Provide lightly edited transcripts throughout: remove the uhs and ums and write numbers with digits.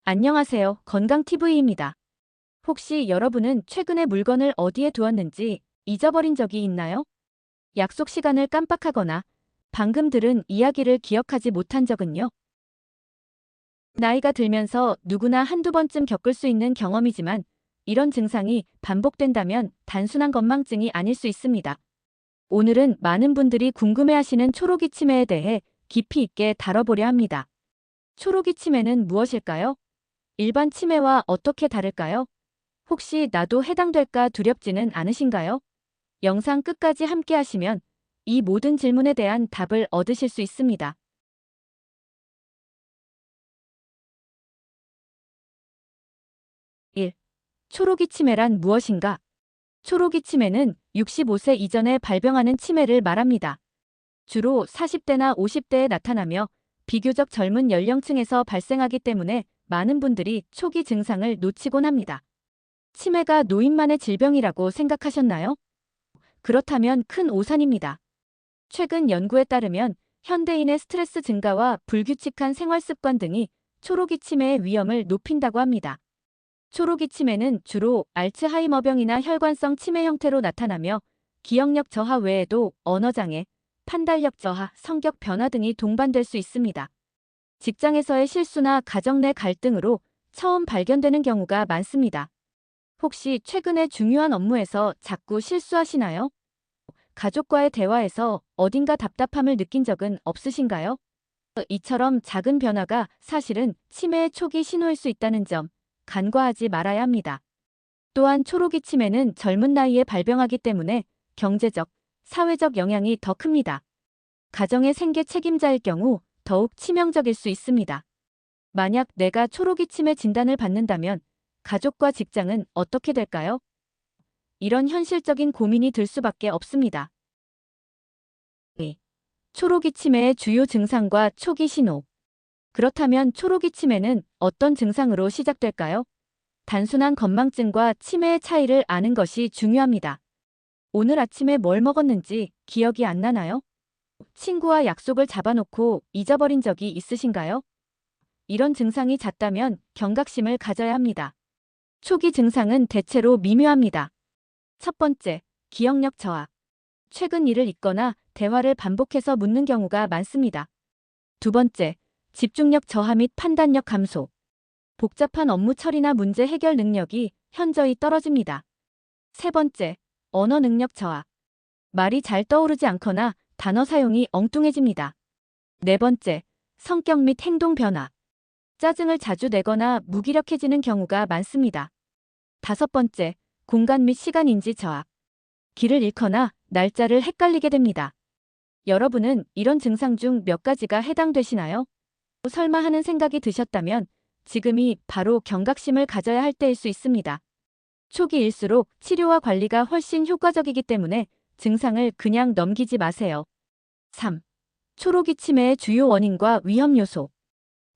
안녕하세요. 건강TV입니다. 혹시 여러분은 최근에 물건을 어디에 두었는지 잊어버린 적이 있나요? 약속 시간을 깜빡하거나 방금 들은 이야기를 기억하지 못한 적은요? 나이가 들면서 누구나 한두 번쯤 겪을 수 있는 경험이지만 이런 증상이 반복된다면 단순한 건망증이 아닐 수 있습니다. 오늘은 많은 분들이 궁금해하시는 초록이 치매에 대해 깊이 있게 다뤄보려 합니다. 초록이 치매는 무엇일까요? 일반 치매와 어떻게 다를까요? 혹시 나도 해당될까 두렵지는 않으신가요? 영상 끝까지 함께 하시면 이 모든 질문에 대한 답을 얻으실 수 있습니다. 1. 초록이 치매란 무엇인가? 초록이 치매는 65세 이전에 발병하는 치매를 말합니다. 주로 40대나 50대에 나타나며 비교적 젊은 연령층에서 발생하기 때문에 많은 분들이 초기 증상을 놓치곤 합니다. 치매가 노인만의 질병이라고 생각하셨나요? 그렇다면 큰 오산입니다. 최근 연구에 따르면 현대인의 스트레스 증가와 불규칙한 생활 습관 등이 초록이 치매의 위험을 높인다고 합니다. 초록이 치매는 주로 알츠하이머병이나 혈관성 치매 형태로 나타나며 기억력 저하 외에도 언어장애, 판단력 저하, 성격 변화 등이 동반될 수 있습니다. 직장에서의 실수나 가정 내 갈등으로 처음 발견되는 경우가 많습니다. 혹시 최근에 중요한 업무에서 자꾸 실수하시나요? 가족과의 대화에서 어딘가 답답함을 느낀 적은 없으신가요? 이처럼 작은 변화가 사실은 치매의 초기 신호일 수 있다는 점 간과하지 말아야 합니다. 또한 초록이 치매는 젊은 나이에 발병하기 때문에 경제적, 사회적 영향이 더 큽니다. 가정의 생계 책임자일 경우 더욱 치명적일 수 있습니다. 만약 내가 초록이 치매 진단을 받는다면 가족과 직장은 어떻게 될까요? 이런 현실적인 고민이 들 수밖에 없습니다. 2. 초록이 치매의 주요 증상과 초기 신호. 그렇다면 초록이 치매는 어떤 증상으로 시작될까요? 단순한 건망증과 치매의 차이를 아는 것이 중요합니다. 오늘 아침에 뭘 먹었는지 기억이 안 나나요? 친구와 약속을 잡아놓고 잊어버린 적이 있으신가요? 이런 증상이 잦다면 경각심을 가져야 합니다. 초기 증상은 대체로 미묘합니다. 첫 번째, 기억력 저하. 최근 일을 잊거나 대화를 반복해서 묻는 경우가 많습니다. 두 번째, 집중력 저하 및 판단력 감소. 복잡한 업무 처리나 문제 해결 능력이 현저히 떨어집니다. 세 번째, 언어 능력 저하. 말이 잘 떠오르지 않거나 단어 사용이 엉뚱해집니다. 네 번째, 성격 및 행동 변화. 짜증을 자주 내거나 무기력해지는 경우가 많습니다. 다섯 번째, 공간 및 시간 인지 저하. 길을 잃거나 날짜를 헷갈리게 됩니다. 여러분은 이런 증상 중 몇 가지가 해당되시나요? 설마 하는 생각이 드셨다면 지금이 바로 경각심을 가져야 할 때일 수 있습니다. 초기일수록 치료와 관리가 훨씬 효과적이기 때문에 증상을 그냥 넘기지 마세요. 3. 초록이 치매의 주요 원인과 위험 요소.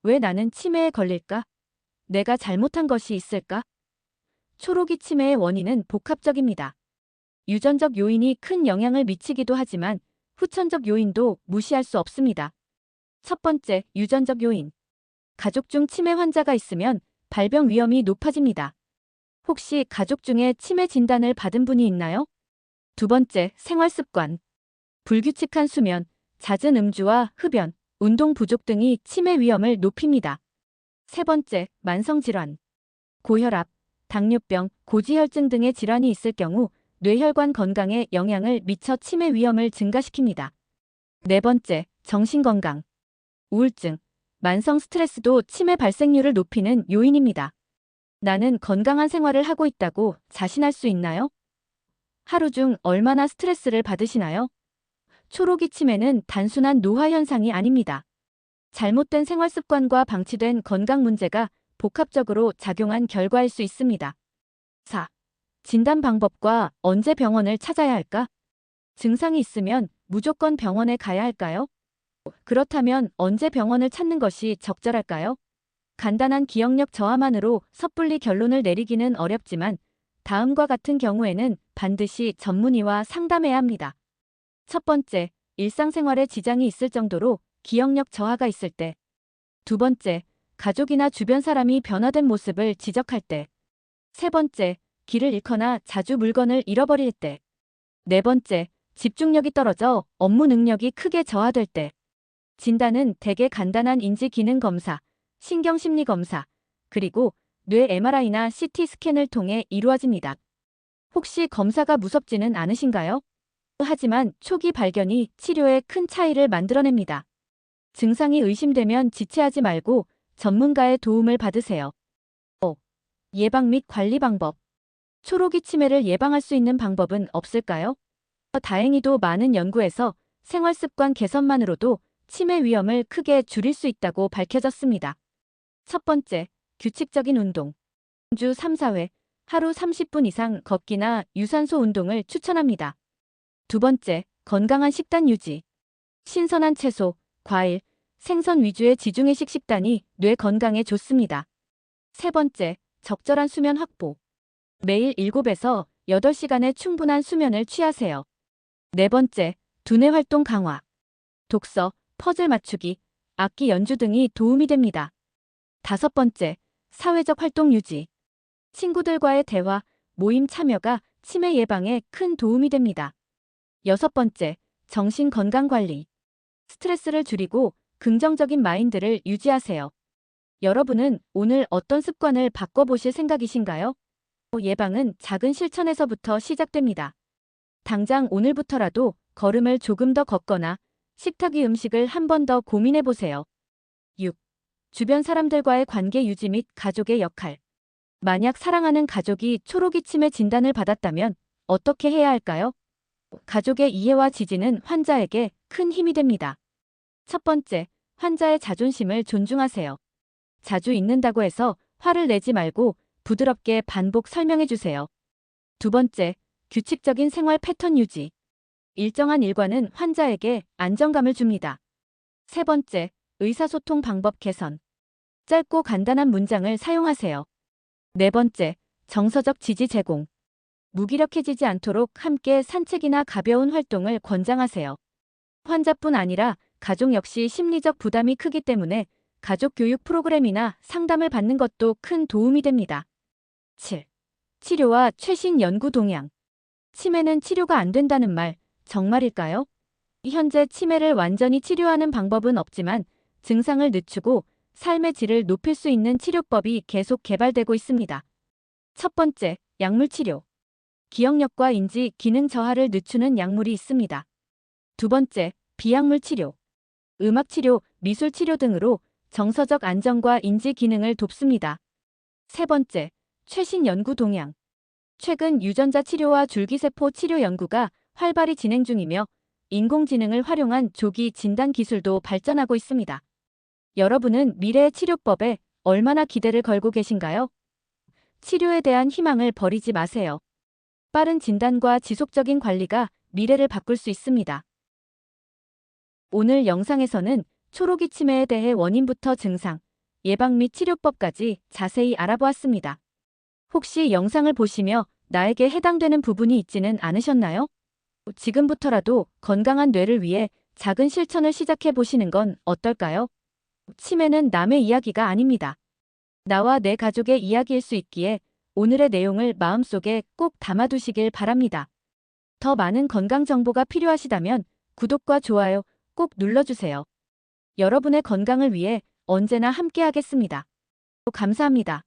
왜 나는 치매에 걸릴까? 내가 잘못한 것이 있을까? 초록이 치매의 원인은 복합적입니다. 유전적 요인이 큰 영향을 미치기도 하지만 후천적 요인도 무시할 수 없습니다. 첫 번째, 유전적 요인. 가족 중 치매 환자가 있으면 발병 위험이 높아집니다. 혹시 가족 중에 치매 진단을 받은 분이 있나요? 두 번째, 생활 습관. 불규칙한 수면, 잦은 음주와 흡연, 운동 부족 등이 치매 위험을 높입니다. 세 번째, 만성질환. 고혈압, 당뇨병, 고지혈증 등의 질환이 있을 경우 뇌혈관 건강에 영향을 미쳐 치매 위험을 증가시킵니다. 네 번째, 정신건강. 우울증, 만성 스트레스도 치매 발생률을 높이는 요인입니다. 나는 건강한 생활을 하고 있다고 자신할 수 있나요? 하루 중 얼마나 스트레스를 받으시나요? 초록이 치매는 단순한 노화 현상이 아닙니다. 잘못된 생활 습관과 방치된 건강 문제가 복합적으로 작용한 결과일 수 있습니다. 4. 진단 방법과 언제 병원을 찾아야 할까? 증상이 있으면 무조건 병원에 가야 할까요? 그렇다면 언제 병원을 찾는 것이 적절할까요? 간단한 기억력 저하만으로 섣불리 결론을 내리기는 어렵지만 다음과 같은 경우에는 반드시 전문의와 상담해야 합니다. 첫 번째, 일상생활에 지장이 있을 정도로 기억력 저하가 있을 때. 두 번째, 가족이나 주변 사람이 변화된 모습을 지적할 때. 세 번째, 길을 잃거나 자주 물건을 잃어버릴 때. 네 번째, 집중력이 떨어져 업무 능력이 크게 저하될 때. 진단은 대개 간단한 인지 기능 검사, 신경 심리 검사, 그리고 뇌 MRI나 CT 스캔을 통해 이루어집니다. 혹시 검사가 무섭지는 않으신가요? 하지만 초기 발견이 치료에 큰 차이를 만들어냅니다. 증상이 의심되면 지체하지 말고 전문가의 도움을 받으세요. 예방 및 관리 방법. 초록이 치매를 예방할 수 있는 방법은 없을까요? 다행히도 많은 연구에서 생활습관 개선만으로도 치매 위험을 크게 줄일 수 있다고 밝혀졌습니다. 첫 번째, 규칙적인 운동. 주 3, 4회, 하루 30분 이상 걷기나 유산소 운동을 추천합니다. 두 번째, 건강한 식단 유지. 신선한 채소, 과일, 생선 위주의 지중해식 식단이 뇌 건강에 좋습니다. 세 번째, 적절한 수면 확보. 매일 7에서 8시간의 충분한 수면을 취하세요. 네 번째, 두뇌 활동 강화. 독서, 퍼즐 맞추기, 악기 연주 등이 도움이 됩니다. 다섯 번째, 사회적 활동 유지. 친구들과의 대화, 모임 참여가 치매 예방에 큰 도움이 됩니다. 여섯 번째, 정신 건강 관리. 스트레스를 줄이고 긍정적인 마인드를 유지하세요. 여러분은 오늘 어떤 습관을 바꿔보실 생각이신가요? 예방은 작은 실천에서부터 시작됩니다. 당장 오늘부터라도 걸음을 조금 더 걷거나 식탁 위 음식을 한 번 더 고민해 보세요. 6. 주변 사람들과의 관계 유지 및 가족의 역할. 만약 사랑하는 가족이 초록이 치매 진단을 받았다면 어떻게 해야 할까요? 가족의 이해와 지지는 환자에게 큰 힘이 됩니다. 첫 번째, 환자의 자존심을 존중하세요. 자주 잊는다고 해서 화를 내지 말고 부드럽게 반복 설명해 주세요. 두 번째, 규칙적인 생활 패턴 유지. 일정한 일과는 환자에게 안정감을 줍니다. 세 번째, 의사소통 방법 개선. 짧고 간단한 문장을 사용하세요. 네 번째, 정서적 지지 제공. 무기력해지지 않도록 함께 산책이나 가벼운 활동을 권장하세요. 환자뿐 아니라 가족 역시 심리적 부담이 크기 때문에 가족 교육 프로그램이나 상담을 받는 것도 큰 도움이 됩니다. 7. 치료와 최신 연구 동향. 치매는 치료가 안 된다는 말, 정말일까요? 현재 치매를 완전히 치료하는 방법은 없지만 증상을 늦추고 삶의 질을 높일 수 있는 치료법이 계속 개발되고 있습니다. 첫 번째, 약물 치료. 기억력과 인지, 기능 저하를 늦추는 약물이 있습니다. 두 번째, 비약물 치료. 음악 치료, 미술 치료 등으로 정서적 안정과 인지 기능을 돕습니다. 세 번째, 최신 연구 동향. 최근 유전자 치료와 줄기세포 치료 연구가 활발히 진행 중이며 인공지능을 활용한 조기 진단 기술도 발전하고 있습니다. 여러분은 미래의 치료법에 얼마나 기대를 걸고 계신가요? 치료에 대한 희망을 버리지 마세요. 빠른 진단과 지속적인 관리가 미래를 바꿀 수 있습니다. 오늘 영상에서는 초록이 치매에 대해 원인부터 증상, 예방 및 치료법까지 자세히 알아보았습니다. 혹시 영상을 보시며 나에게 해당되는 부분이 있지는 않으셨나요? 지금부터라도 건강한 뇌를 위해 작은 실천을 시작해 보시는 건 어떨까요? 치매는 남의 이야기가 아닙니다. 나와 내 가족의 이야기일 수 있기에 오늘의 내용을 마음속에 꼭 담아두시길 바랍니다. 더 많은 건강 정보가 필요하시다면 구독과 좋아요 꼭 눌러주세요. 여러분의 건강을 위해 언제나 함께하겠습니다. 감사합니다.